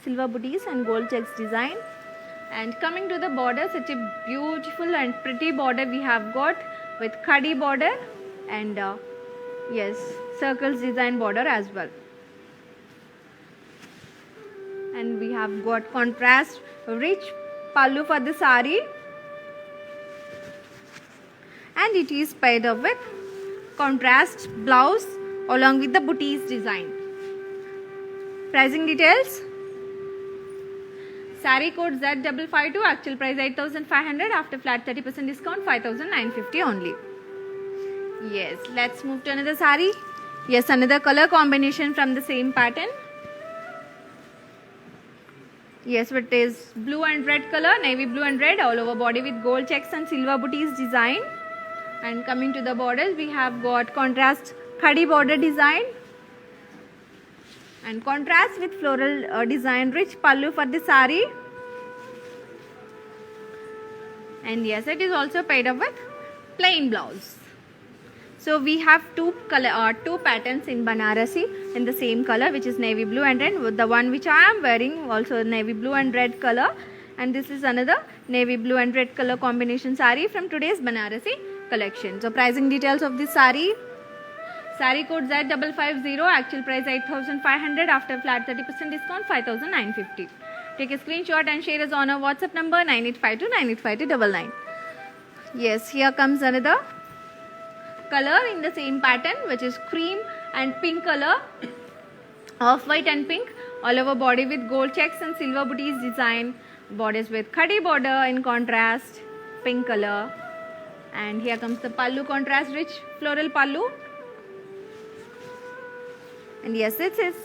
silver booties and gold checks design. And coming to the border, such a beautiful and pretty border we have got with khadi border and yes, circles design border as well. And we have got contrast rich pallu for the sari, and it is paired up with contrast blouse along with the booties design. Pricing details. Sari code Z552, actual price 8,500, after flat 30% discount 5,950 only. Yes, let's move to another sari. Yes, another color combination from the same pattern. Yes, it is blue and red color, navy blue and red, all over body with gold checks and silver booties design. And coming to the borders, we have got contrast khadi border design and contrast with floral design rich pallu for the sari. And yes, it is also paired up with plain blouse. So we have two patterns in Banarasi in the same color, which is navy blue and red. The one which I am wearing also navy blue and red color, and this is another navy blue and red color combination sari from today's Banarasi collection. So pricing details of this sari. Sari code Z550, actual price 8,500, after flat 30% discount 5,950. Take a screenshot and share us on our WhatsApp number 9852985299. Yes, here comes another color in the same pattern, which is cream and pink color, off white and pink, all over body with gold checks and silver booties design, borders with khadi border in contrast pink color. And here comes the pallu, contrast rich floral pallu. And yes, it is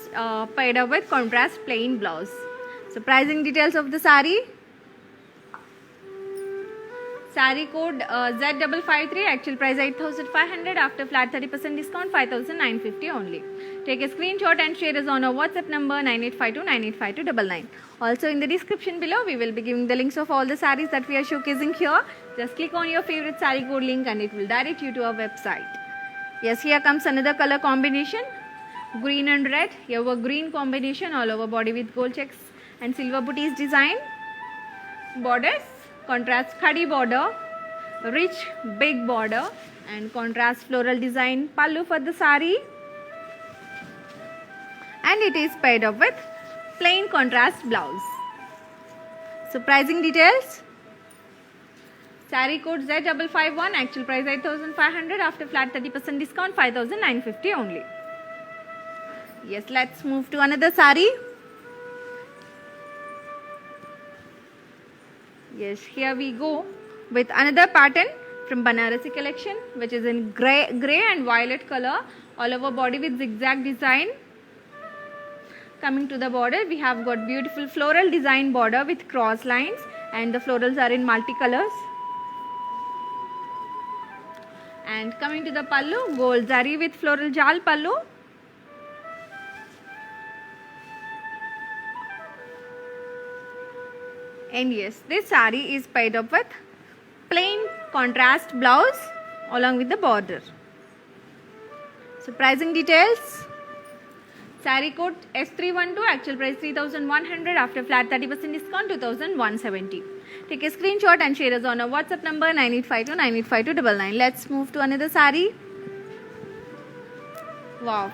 paired up with contrast plain blouse. So pricing details of the sari. Sari code Z553, actual price 8,500, after flat 30% discount 5,950 only. Take a screenshot and share us on our WhatsApp number 9852985299. Also in the description below, we will be giving the links of all the saris that we are showcasing here. Just click on your favorite sari code link and it will direct you to our website. Yes, here comes another color combination, green and red. Here a green combination, all over body with gold checks and silver booties design. Borders, contrast khadi border, rich big border, and contrast floral design pallu for the sari. And it is paired up with plain contrast blouse. So pricing details. Sari code Z551, actual price 8,500, after flat 30% discount 5,950 only. Yes, let's move to another sari. Yes, here we go with another pattern from Banarasi collection, which is in grey and violet color, all over body with zigzag design. Coming to the border, we have got beautiful floral design border with cross lines, and the florals are in multicolors. And coming to the pallu, gold zari with floral jal pallu. And yes, this sari is paired up with plain contrast blouse along with the border. So pricing details. Sari code S312, actual price 3,100, after flat 30% discount 2,170. Take a screenshot and share us on our WhatsApp number 9852985299. Let's move to another sari. Wow.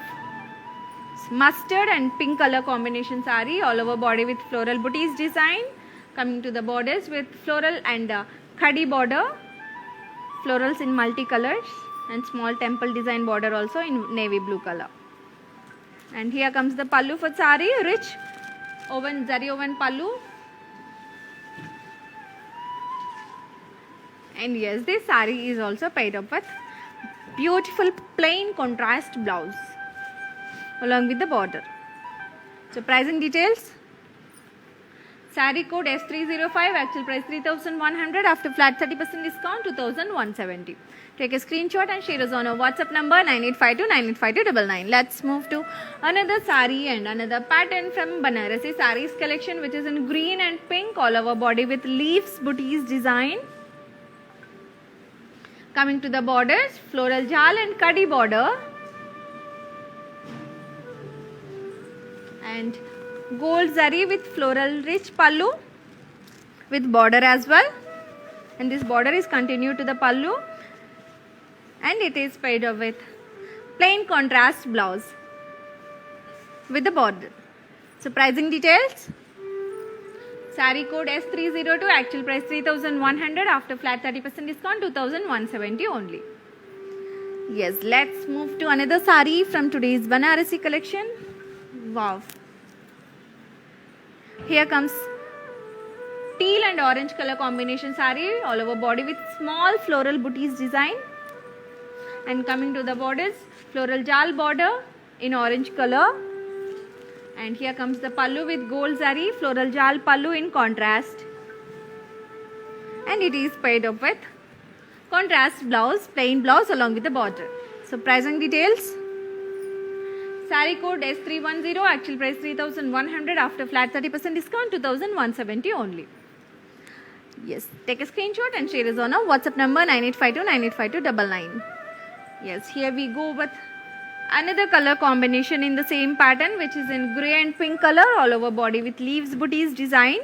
Mustard and pink color combination sari, all over body with floral booties design. Coming to the borders with floral and khadi border, florals in multicolors, and small temple design border also in navy blue color. And here comes the pallu for sari, rich zari woven pallu. And yes, this sari is also paired up with beautiful plain contrast blouse along with the border. So pricing details. Sari code S305, actual price 3,100, after flat 30% discount 2,170. Take a screenshot and share us on our WhatsApp number 9852985299. Let's move to another sari and another pattern from Banarasi saris collection, which is in green and pink all over body with leaves booties design. Coming to the borders, floral jal and kadi border, and gold zari with floral rich pallu with border as well, and this border is continued to the pallu, and it is paired up with plain contrast blouse with the border. So pricing details. Sari code S302, actual price 3,100, after flat 30% discount 2,170 only. Yes, let's move to another sari from today's Banarasi collection. Wow. Here comes teal and orange color combination sari all over body with small floral booties design, and coming to the borders, floral jal border in orange color, and here comes the pallu with gold zari, floral jal pallu in contrast, and it is paired up with contrast blouse, plain blouse along with the border. So pricing details. Sari code S310, actual price 3,100, after flat 30% discount 2,170 only. Yes, take a screenshot and share us on our WhatsApp number 9852985299. Yes, here we go with another color combination in the same pattern, which is in grey and pink color all over body with leaves booties design.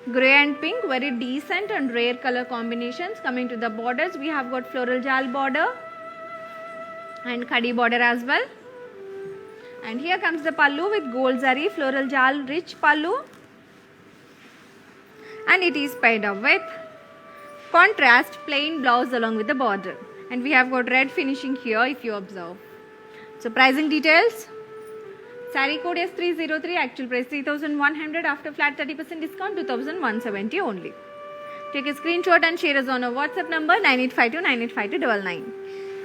Grey and pink, very decent and rare color combinations. Coming to the borders, we have got floral jal border and khadi border as well. And here comes the pallu with gold zari, floral jal rich pallu, and it is paired up with contrast plain blouse along with the border, and we have got red finishing here if you observe. So pricing details. Sari code S303, actual price 3,100, after flat 30% discount 2,170 only. Take a screenshot and share us on our WhatsApp number 9852985299.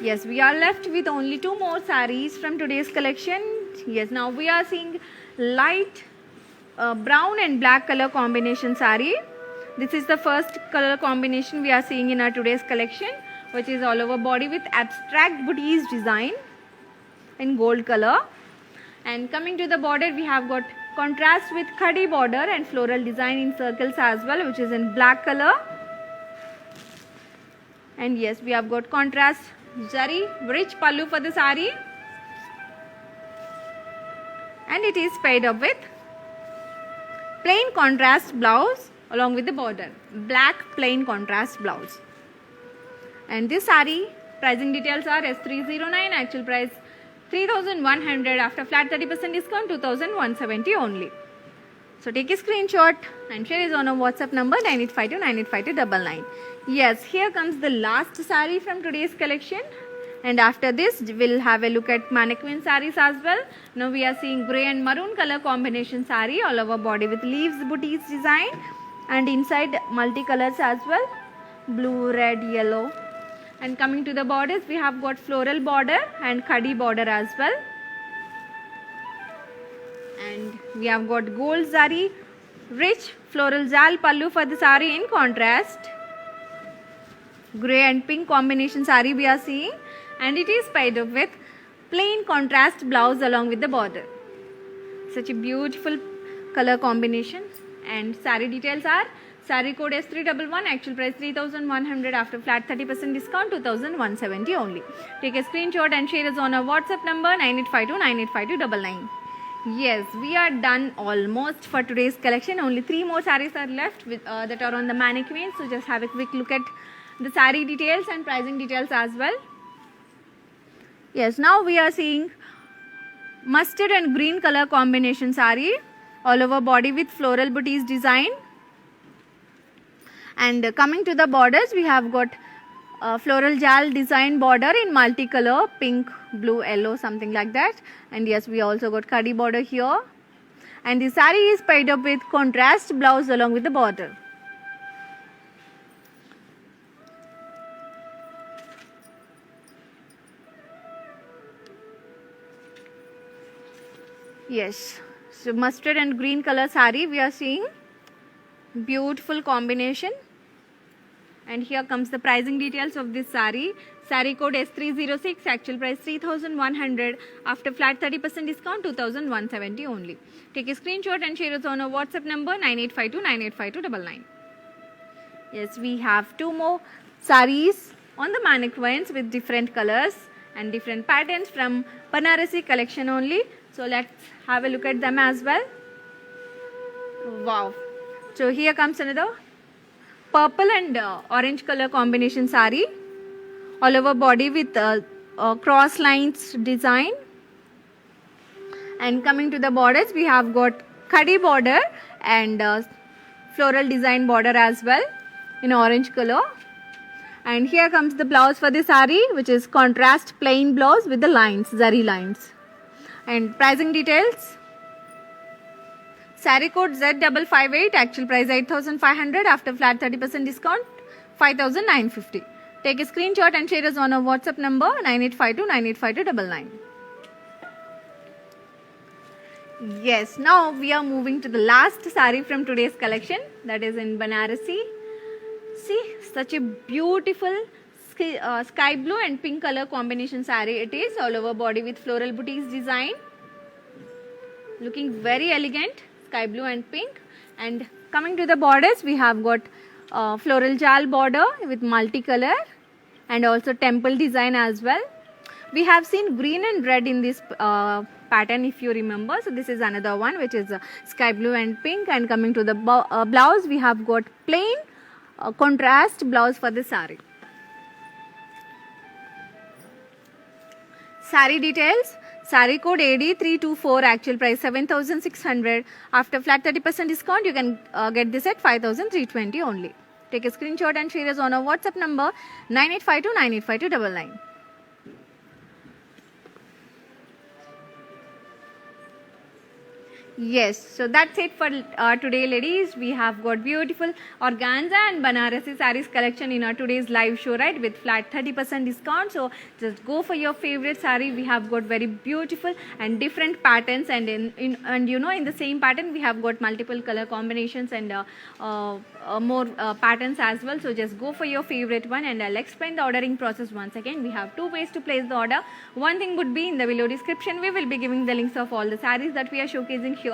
Yes, we are left with only two more saris from today's collection. Yes, now we are seeing light brown and black color combination sari. This is the first color combination we are seeing in our today's collection, which is all over body with abstract booties design in gold color. And coming to the border, we have got contrast with khadi border and floral design in circles as well, which is in black color. And yes, we have got contrast zari rich pallu for the sari, and it is paired up with plain contrast blouse along with the border, black plain contrast blouse. And this sari pricing details are S309, actual price 3,100, after flat 30% discount 2,170 only. So take a screenshot and share it on our WhatsApp number 9852985299. Yes, here comes the last sari from today's collection, and after this we'll have a look at mannequin saris as well. Now we are seeing grey and maroon color combination sari all over body with leaves booties design, and inside multicolors as well, blue, red, yellow. And coming to the borders, we have got floral border and khadi border as well. And we have got gold zari, rich floral jal pallu for the sari in contrast. Grey and pink combination sari we are seeing, and it is paired up with plain contrast blouse along with the border. Such a beautiful color combination. And sari details are: sari code S311, actual price 3,100, after flat 30% discount 2,170 only. Take a screenshot and share us on our WhatsApp number 9852985299. Yes, we are done almost for today's collection. Only 3 more saris are left with, that are on the mannequin. So just have a quick look at the sari details and pricing details as well. Yes, now we are seeing mustard and green color combination sari all over body with floral booties design And coming to the borders, we have got floral jal design border in multicolor, pink, blue, yellow, something like that. And yes, we also got khadi border here. And the saree is paired up with contrast blouse along with the border. Yes, so mustard and green color saree we are seeing. Beautiful combination. And here comes the pricing details of this saree. Saree code S306, actual price 3,100. After flat 30% discount, 2,170 only. Take a screenshot and share it on our WhatsApp number 9852985299. Yes, we have two more sarees on the mannequins with different colors and different patterns from Banarasi collection only. So let's have a look at them as well. Wow. So here comes another purple and orange color combination saree. All over body with cross lines design. And coming to the borders, we have got khadi border and floral design border as well in orange color. And here comes the blouse for the saree, which is contrast plain blouse with the lines, zari lines. And pricing details. Saree code Z558, actual price 8,500, after flat 30% discount 5,950. Take a screenshot and share us on our WhatsApp number 9852985299. Yes, now we are moving to the last saree from today's collection, that is in Banarasi. See, such a beautiful sky blue and pink color combination saree it is, all over body with floral bouties design. Looking very elegant, sky blue and pink. And coming to the borders, we have got floral jal border with multicolor and also temple design as well. We have seen green and red in this pattern, if you remember. So this is another one, which is sky blue and pink. And coming to the blouse, we have got plain contrast blouse for the saree. Saree details. Saree code AD324, actual price 7,600. After flat 30% discount, you can get this at 5,320 only. Take a screenshot and share us on our WhatsApp number 9852985299. Yes, so that's it for today, ladies. We have got beautiful organza and Banarasi sarees collection in our today's live show, right, with flat 30% discount. So just go for your favorite saree. We have got very beautiful and different patterns, and in the same pattern we have got multiple color combinations and more patterns as well. So just go for your favorite one, and I'll explain the ordering process once again. We have two ways to place the order. One thing would be in the below description. We will be giving the links of all the sarees that we are showcasing here.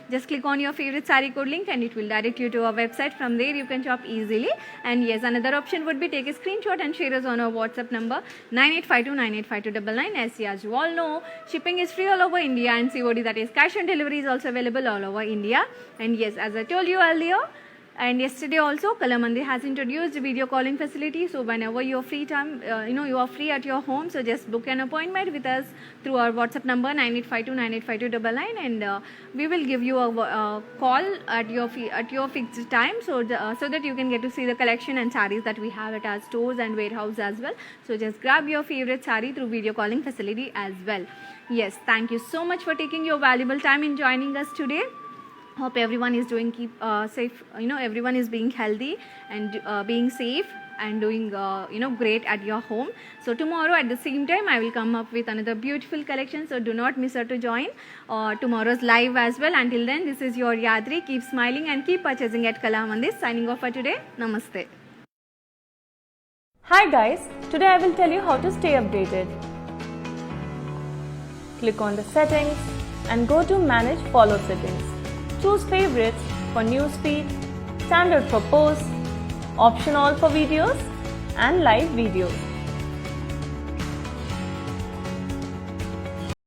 Just click on your favorite saree code link and it will direct you to our website. From there you can shop easily. And yes, another option would be take a screenshot and share us on our WhatsApp number 9852985299. As you all know, shipping is free all over India, and COD, that is cash on delivery, is also available all over India. And yes, as I told you earlier, and yesterday also, Kalamandir has introduced video calling facility. So whenever you're free time, you are free at your home, so just book an appointment with us through our WhatsApp number 9852985299, and we will give you a call at your fixed time, so that you can get to see the collection and sarees that we have at our stores and warehouse as well. So just grab your favorite saree through video calling facility as well. Yes, thank you so much for taking your valuable time in joining us today. Hope everyone is doing safe. Everyone is being healthy and being safe and doing great at your home. So tomorrow at the same time I will come up with another beautiful collection. So do not miss out to join tomorrow's live as well. Until then, this is your Yadri. Keep smiling and keep purchasing at Kalamandir. Signing off for today. Namaste. Hi guys, today I will tell you how to stay updated. Click on the settings and go to manage follow settings. Choose favorites for newsfeed, standard for posts, option all for videos and live videos.